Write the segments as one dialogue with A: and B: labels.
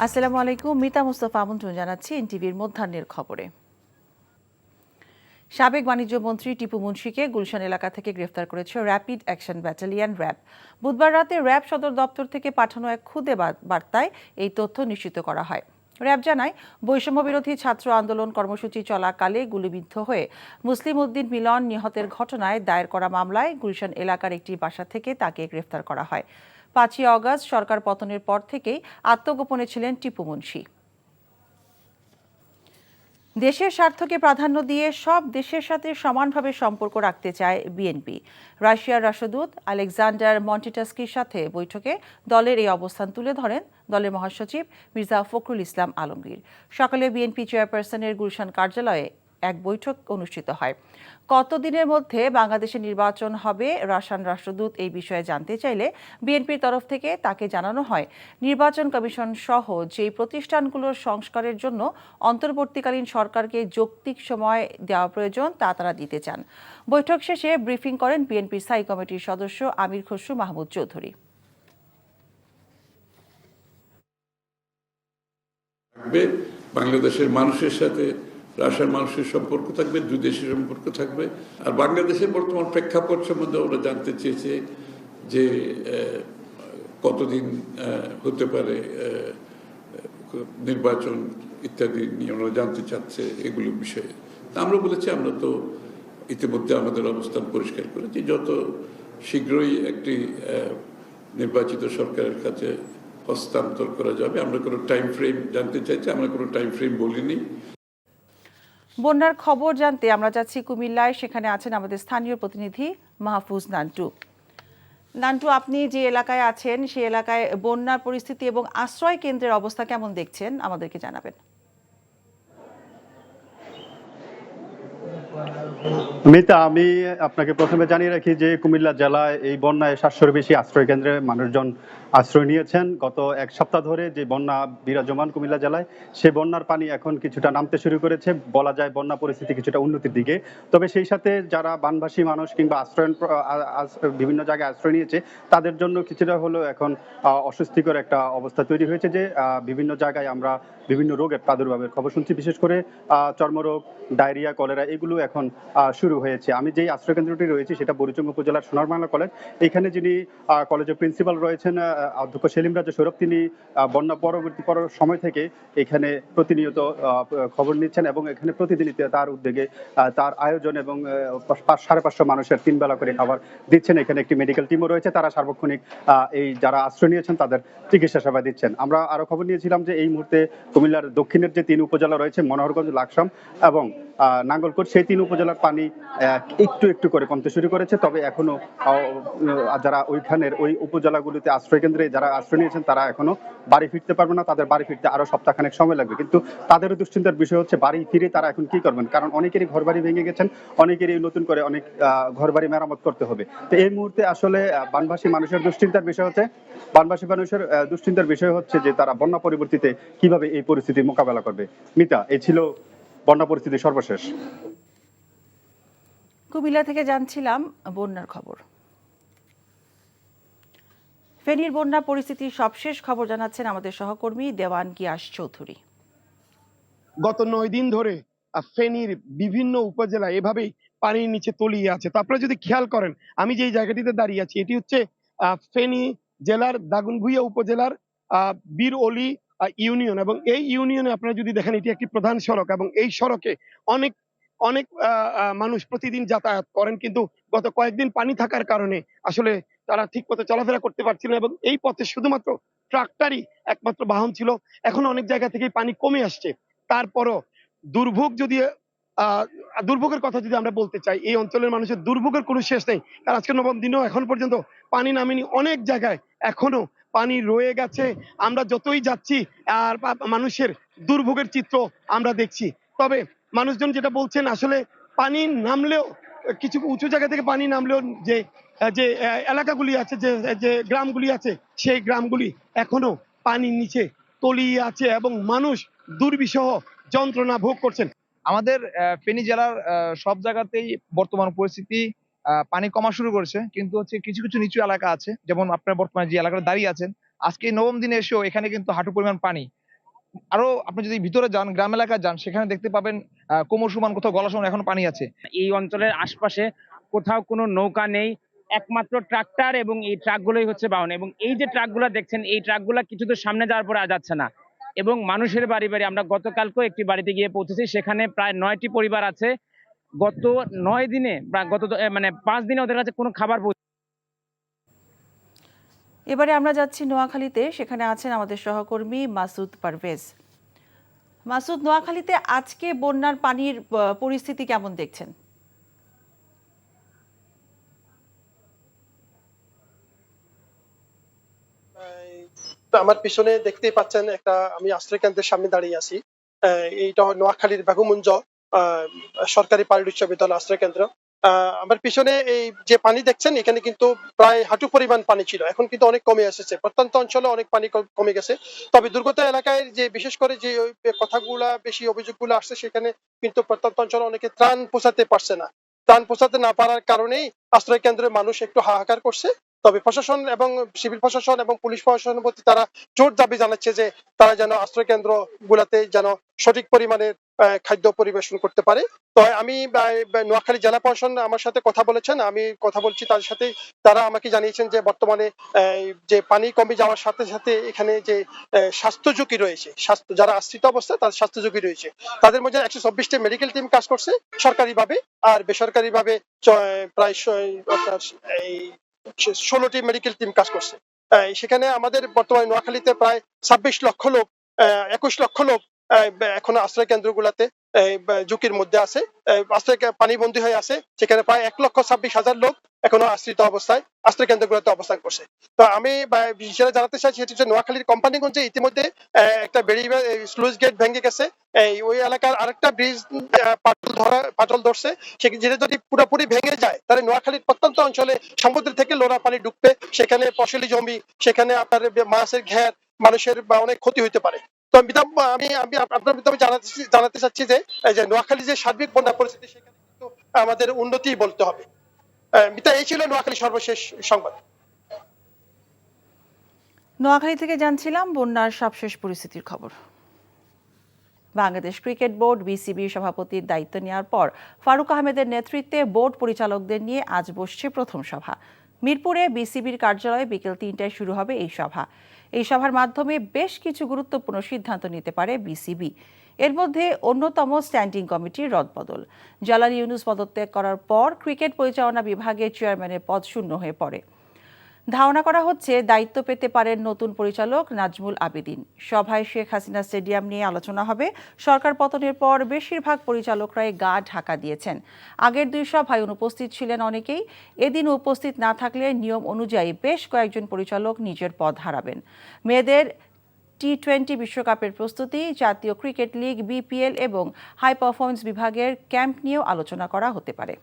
A: আসসালামু আলাইকুম। মিতা মুস্তাফা আমন্ত্রণ জানাচ্ছি এনটিভির মধ্যাহ্নের খবরে। সাবেক বাণিজ্য মন্ত্রী টিপু মুন্সিকে গুলশান এলাকা থেকে গ্রেফতার করেছে র্যাপিড অ্যাকশন ব্যাটালিয়ন র্যাব। বুধবার রাতে র্যাব সদর দপ্তর থেকে পাঠানো এক খুদে বার্তায় এই তথ্য নিশ্চিত করা হয়। র্যাব জানায়, বৈষম্য বিরোধী ছাত্র আন্দোলন কর্মসূচি চলাকালে গুলিবিদ্ধ হয়ে মুসলিম উদ্দিন মিলন নিহতের ঘটনায় দায়ের করা মামলায় গুলশান এলাকার একটি বাসা থেকে তাকে গ্রেফতার করা হয়। 5ই অগস্ট সরকার পতনের পর থেকেই আত্মগোপনে ছিলেন টিপু মুন্সি। দেশের স্বার্থকে প্রাধান্য দিয়ে সব দেশের সাথে সমানভাবে সম্পর্ক রাখতে চায় বিএনপি। রাশিয়ার রাষ্ট্রদূত আলেকজান্ডার মন্টিটাস্কির সাথে বৈঠকে দলের এই অবস্থান তুলে ধরেন দলের মহাসচিব মির্জা ফখরুল ইসলাম আলমগীর। সকালে বিএনপি চেয়ারপারসনের গুলশান কার্যালয়ে এক বৈঠক অনুষ্ঠিত হয়। কতদিনের মধ্যে বাংলাদেশে নির্বাচন হবে রাশিয়ান রাষ্ট্রদূত এই বিষয়ে জানতে চাইলে বিএনপির তরফ থেকে তাকে জানানো হয়, নির্বাচন কমিশন সহ যেই প্রতিষ্ঠানগুলোর সংস্কারের জন্য অন্তর্বর্তীকালীন সরকারকে যৌক্তিক সময় দেওয়া প্রয়োজন তা তারা দিতে চান। বৈঠক শেষে ব্রিফিং করেন বিএনপির স্থায়ী কমিটির সদস্য আমির খসরু মাহমুদ চৌধুরী।
B: বাংলাদেশের মানুষের সাথে রাশিয়ার মানুষের সম্পর্ক থাকবে, দুই দেশের সম্পর্ক থাকবে। আর বাংলাদেশের বর্তমান প্রেক্ষাপট সম্বন্ধে ওরা জানতে চেয়েছে যে কতদিন হতে পারে নির্বাচন ইত্যাদি নিয়ে ওরা জানতে চাচ্ছে এগুলো বিষয়ে। তা আমরা বলেছি, আমরা তো ইতিমধ্যে আমাদের অবস্থান পরিষ্কার করেছি, যত শীঘ্রই একটি নির্বাচিত সরকারের কাছে হস্তান্তর করা যাবে। আমরা কোনো টাইম ফ্রেম জানতে চাইছি, আমরা কোনো টাইম ফ্রেম বলিনি।
A: বন্যার খবর জানতে আমরা যাচ্ছি কুমিল্লায়। সেখানে আছেন আমাদের স্থানীয় প্রতিনিধি মাহফুজ নান্টু। নান্টু, আপনি যে এলাকায় আছেন সেই এলাকায় বন্যার পরিস্থিতি এবং আশ্রয় কেন্দ্রের অবস্থা কেমন দেখছেন আমাদেরকে জানাবেন।
C: মিতা, আমি আপনাকে প্রথমে জানিয়ে রাখি যে কুমিল্লা জেলায় এই বন্যায় 700-র বেশি আশ্রয় কেন্দ্রে মানুষজন আশ্রয় নিয়েছেন। গত এক সপ্তাহ ধরে যে বন্যা বিরাজমান কুমিল্লা জেলায়, সে বন্যার পানি এখন কিছুটা নামতে শুরু করেছে। বলা যায় বন্যা পরিস্থিতি কিছুটা উন্নতির দিকে। তবে সেই সাথে যারা বানভাসী মানুষ কিংবা বিভিন্ন জায়গায় আশ্রয় নিয়েছে, তাদের জন্য কিছুটা হলেও এখন অস্বস্তিকর একটা অবস্থা তৈরি হয়েছে যে বিভিন্ন জায়গায় আমরা বিভিন্ন রোগের প্রাদুর্ভাবের খবর শুনছি। বিশেষ করে চর্মরোগ, ডায়রিয়া, কলেরা এগুলো এখন শুরু হয়েছে। আমি যেই আশ্রয়কেন্দ্রটি রয়েছে সেটা বুড়িচং উপজেলার সোনার বাংলা কলেজ। এখানে যিনি কলেজের প্রিন্সিপাল রয়েছেন অধ্যক্ষ সেলিম রাজা সৌরভ, তিনি বন্যা পরবর্তী সময় থেকে এখানে প্রতিনিয়ত খবর নিচ্ছেন এবং এখানে প্রতিদিনই তার উদ্যোগে তার আয়োজন এবং 550 মানুষের 3 বেলা করে খাবার দিচ্ছেন। এখানে একটি মেডিকেল টিমও রয়েছে, তারা সার্বক্ষণিক এই যারা আশ্রয় নিয়েছেন তাদের চিকিৎসা সেবা দিচ্ছেন। আমরা আরো খবর নিয়েছিলাম যে এই মুহূর্তে কুমিল্লার দক্ষিণের যে 3 উপজেলা রয়েছে, মনোহরগঞ্জ, লাকসাম এবং নাঙ্গলকোট, সেই 3 উপজেলার পানি একটু একটু করে কমতে শুরু করেছে। তবে এখনো যারা ওইখানের ওই উপজেলাগুলিতে আশ্রয় কেন্দ্রে যারা আশ্রয় নিয়েছেন তারা এখনো বাড়ি ফিরতে পারবে না। তাদের বাড়ি ফিরতে আরো সপ্তাহখানেক সময় লাগবে। কিন্তু তাদেরও দুশ্চিন্তার বিষয় হচ্ছে বাড়ি ফিরে তারা এখন কি করবেন, কারণ অনেকেরই ঘর বাড়ি ভেঙে গেছেন, অনেকেরই নতুন করে অনেক ঘর বাড়ি মেরামত করতে হবে। তো এই মুহূর্তে আসলে বানভাসী মানুষের দুশ্চিন্তার বিষয় হচ্ছে যে তারা বন্যা পরবর্তীতে কিভাবে এই পরিস্থিতি মোকাবেলা করবে। মিতা, এই ছিল বন্যা পরিস্থিতি সর্বশেষ।
A: কুমিল্লা থেকে জানছিলাম বন্যার খবর। ফেনীর বন্যা পরিস্থিতির সবশেষ খবর জানাচ্ছেন আমাদের সহকর্মী দেওয়ান গিয়াস চৌধুরী।
D: গত 9 দিন ধরে ফেনীর বিভিন্ন উপজেলা এভাবেই পানির নিচে তলিয়ে আছে। তো আপনারা যদি খেয়াল করেন, আমি যে জায়গাটিতে দাঁড়িয়ে আছি এটি হচ্ছে ফেনী জেলার দাগনভূঞা উপজেলার বীর অলি ইউনিয়ন, এবং এই ইউনিয়নে আপনারা যদি দেখেন এটি একটি প্রধান সড়ক এবং এই সড়কে অনেক অনেক মানুষ প্রতিদিন যাতায়াত করেন, কিন্তু গত কয়েকদিন পানি থাকার কারণে আসলে তারা ঠিক মতো চলাফেরা করতে পারছিল না এবং এই পথে শুধুমাত্র ট্রাক্টরই একমাত্র বাহন ছিল। এখন অনেক জায়গা থেকে পানি কমে আসছে। তারপরও দুর্ভোগ যদি দুর্ভোগের কথা যদি আমরা বলতে চাই, এই অঞ্চলের মানুষের দুর্ভোগের কোনো শেষ নেই। কারণ আজকে 9ম দিনেও এখন পর্যন্ত পানি নামেনি, অনেক জায়গায় এখনো পানি রয়ে গেছে। আমরা যতই যাচ্ছি আর মানুষের দুর্ভোগের চিত্র আমরা দেখছি। তবে মানুষজন যেটা বলছেন, আসলে পানি নামলেও কিছু উঁচু জায়গা থেকে পানি নামলেও যে যে এলাকাগুলি আছে, যে গ্রামগুলি আছে, সেই গ্রামগুলি এখনো পানির নিচে তলিয়ে আছে এবং মানুষ দুর্বিষহ যন্ত্রণা ভোগ করছেন।
E: আমাদের ফেনী জেলার সব জায়গাতেই বর্তমান পরিস্থিতি পানি কমা শুরু করেছে, কিন্তু হচ্ছে কিছু কিছু নিচু এলাকা আছে, যেমন আপনার বর্তমানে যে এলাকায় দাঁড়িয়ে আছেন, আজকে 9ম দিনে এসেও এখানে কিন্তু হাঁটু পরিমাণ পানি। আরো আপনি যদি ভিতরে যান, গ্রাম এলাকায় যান, সেখানে দেখতে পাবেন কোমর সমান, কোথাও গলা সমান এখনো পানি আছে।
F: এই অঞ্চলের আশপাশে কোথাও কোনো নৌকা নেই, একমাত্র ট্রাক্টর, এবং এই ট্রাকগুলোই হচ্ছে বাহন। এবং এই যে ট্রাকগুলো দেখছেন, এই ট্রাকগুলো কিছু দূর সামনে যাওয়ার পরে আর যাচ্ছে না। এবং মানুষের বাড়ি বাড়ি, আমরা গতকালকেও একটি বাড়িতে গিয়ে পৌঁছেছি, সেখানে প্রায় 9টি পরিবার আছে। গত 9 দিনে বা গত 5 দিনে ওদের কাছে কোনো খাবার
A: এবারে আমরা যাচ্ছি নোয়াখালীতে, সেখানে আছেন আমাদের সহকর্মী মাসুদ পারভেজ। মাসুদ, নোয়াখালীতে আজকে বন্যার পানির পরিস্থিতি কেমন দেখছেন?
G: আমার পিছনে দেখতেই পাচ্ছেন একটা, আমি আশ্রয় কেন্দ্রের সামনে দাঁড়িয়ে আছি। এইটা নোয়াখালীর বেগুমুঞ্জ সরকারি পাইলট উচ্চ বিদ্যালয় আশ্রয় কেন্দ্র। আমার পিছনে এই যে পানি দেখছেন, এখানে কিন্তু প্রায় হাঁটু পরিমাণ পানি ছিল, এখন কিন্তু অনেক কমে এসেছে। প্রত্যন্ত অঞ্চলে অনেক পানি কমে গেছে, তবে দুর্গত এলাকায় যে বিশেষ করে যে কথাগুলা বেশি অভিযোগগুলো আসছে, সেখানে কিন্তু প্রত্যন্ত অঞ্চলে অনেকে ত্রাণ পৌঁছাতে পারছে না। ত্রাণ পৌঁছাতে না পারার কারণেই আশ্রয় কেন্দ্রের মানুষ একটু হাহাকার করছে। তবে প্রশাসন এবং সিভিল প্রশাসন এবং পুলিশ প্রশাসনের প্রতি তারা জোর দাবি জানাচ্ছে যে তারা যেন আশ্রয় কেন্দ্র গুলাতে যেন সঠিক পরিমাণের খাদ্য পরিবেশন করতে পারে। তো আমি নোয়াখালী জেলা প্রশাসন আমার সাথে কথা বলেছেন, আমি কথা বলছি তাদের সাথে। তারা আমাকে জানিয়েছেন যে বর্তমানে যে পানি কমে যাওয়ার সাথে সাথে এখানে যে স্বাস্থ্য ঝুঁকি রয়েছে, স্বাস্থ্য যারা আশ্রিত অবস্থায় তাদের স্বাস্থ্য ঝুঁকি রয়েছে, তাদের মধ্যে 124টি মেডিকেল টিম কাজ করছে সরকারিভাবে, আর বেসরকারিভাবে প্রায় এই 16টি মেডিকেল টিম কাজ করছে। সেখানে আমাদের বর্তমানে নোয়াখালীতে প্রায় 26 লক্ষ লোক, 21 লক্ষ লোক এখনো আশ্রয় কেন্দ্রগুলোতে ঝুঁকির মধ্যে আছে, আশ্রয় পানিবন্দী হয়ে আছে। সেখানে প্রায় 1,26,000 লোক এখনো আশ্রিত অবস্থায় আশ্রয় কেন্দ্রগুলোতে অবস্থান করছে। তো আমি যেটা জানাতে চাইছি, সেটি হচ্ছে নোয়াখালীর কোম্পানিগঞ্জে ইতিমধ্যে একটা স্লুইস গেট ভেঙে গেছে। ওই এলাকার আরেকটা ব্রিজ পাটল ধরছে, যেটা যদি পুরোপুরি ভেঙে যায় তাহলে নোয়াখালীর প্রত্যন্ত অঞ্চলে সমুদ্র থেকে লোনা পানি ঢুকবে, সেখানে ফসলি জমি, সেখানে আপনার মাছের ঘের, মানুষের অনেক ক্ষতি হতে পারে। তো আমি আমি আপনার মাধ্যমে জানাতে চাচ্ছি যে নোয়াখালী যে সার্বিক বন্যা পরিস্থিতি, সেখানে কিন্তু আমাদের উন্নতি বলতে হবে। এই ছিল নোয়াখালী সর্বশেষ সংবাদ।
A: নোয়াখালী থেকে জানছিলাম বন্যার সবশেষ পরিস্থিতির খবর। বাংলাদেশ ক্রিকেট বোর্ড বিসিবির সভাপতির দায়িত্ব নেওয়ার পর ফারুক আহমেদের নেতৃত্বে বোর্ড পরিচালকদের নিয়ে আজ বসছে প্রথম সভা। মিরপুরে বিসিবির কার্যালয়ে বিকেল 3টায় শুরু হবে এই সভা। এই সভার মাধ্যমে বেশ কিছু গুরুত্বপূর্ণ সিদ্ধান্ত নিতে পারে বিসিবি। এর মধ্যে অন্যতম স্ট্যান্ডিং কমিটির রদবদল। জালাল ইউনুস পদত্যাগ করার পর ক্রিকেট পরিচালনা বিভাগের চেয়ারম্যানের পদ শূন্য হয়ে পড়ে। ধারণা করা হচ্ছে দায়িত্ব পেতে পারেন নতুন পরিচালক নাজমুল আবেদিন। সভায় শেখ হাসিনা স্টেডিয়াম নিয়ে আলোচনা হবে। সরকার পতনের পর বেশিরভাগ পরিচালকরাই গা ঢাকা দিয়েছেন। আগের 2 সভায় অনুপস্থিত ছিলেন অনেকেই। এদিন উপস্থিত না থাকলে নিয়ম অনুযায়ী বেশ কয়েকজন পরিচালক নিজের পদ হারাবেন। মেয়েদের টি20 বিশ্বকাপের প্রস্তুতি, জাতীয় ক্রিকেট লিগ, বিপিএল এবং হাই পারফরমেন্স বিভাগের ক্যাম্প নিয়েও আলোচনা করা হতে পারে।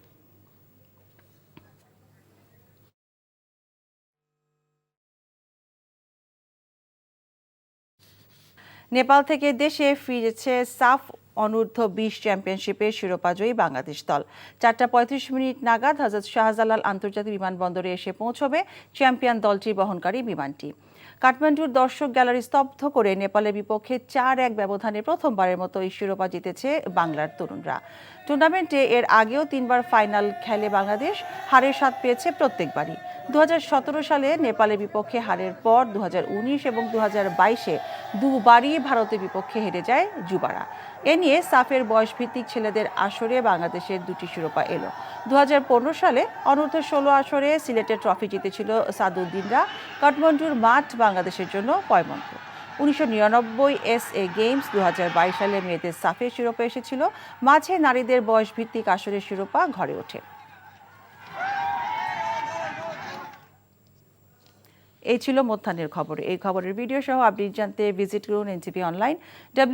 A: নেপাল থেকে দেশে ফিরেছে সাফ অনূর্ধ্ব 20 চ্যাম্পিয়নশিপের শিরোপাজয়ী বাংলাদেশ দল। 4:35 নাগাদ হযরত শাহজালাল আন্তর্জাতিক বিমানবন্দরে এসে পৌঁছবে চ্যাম্পিয়ন দলটি বহনকারী বিমানটি। কাঠমান্ডুর দর্শক গ্যালারি স্তব্ধ করে নেপালের বিপক্ষে 4-1 ব্যবধানে প্রথমবারের মতো এই শিরোপা জিতেছে বাংলার তরুণরা। টুর্নামেন্টে এর আগেও 3বার ফাইনাল খেলে বাংলাদেশ, হারের স্বাদ পেয়েছে প্রত্যেকবারই। 2017 সালে নেপালের বিপক্ষে হারের পর 2019 এবং 2022-এ দুবারই ভারতের বিপক্ষে হেরে যায় যুবারা। এ নিয়ে সাফের বয়সভিত্তিক ছেলেদের আসরে বাংলাদেশের 2টি শিরোপা এলো। 2015 সালে অনূর্ধ্ব 16 আসরে সিলেটের ট্রফি জিতেছিল সাদুদ্দিনরা। কাঠমান্ডুর মাঠ বাংলাদেশের জন্য পয়মন্ত। 1999 SA গেমস, 2022 সালে মেয়েদের সাফের শিরোপা এসেছিল। মাঝে নারীদের বয়সভিত্তিক আসরের শিরোপা ঘরে ওঠে। এই ছিল মধ্যাহ্নের খবর। এই খবরের ভিডিও সহ আপডেট জানতে ভিজিট করুন এনটিভি অনলাইন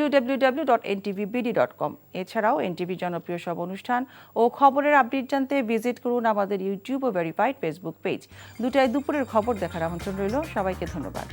A: www.ntvbd.com। এছাড়াও এনটিভি জনপ্রিয় সব অনুষ্ঠান ও খবরের আপডেট জানতে ভিজিট করুন আমাদের ইউটিউব ও ভেরিফাইড ফেসবুক পেজ। 2টায় দুপুরের খবর দেখার আমন্ত্রণ রইল। সবাইকে ধন্যবাদ।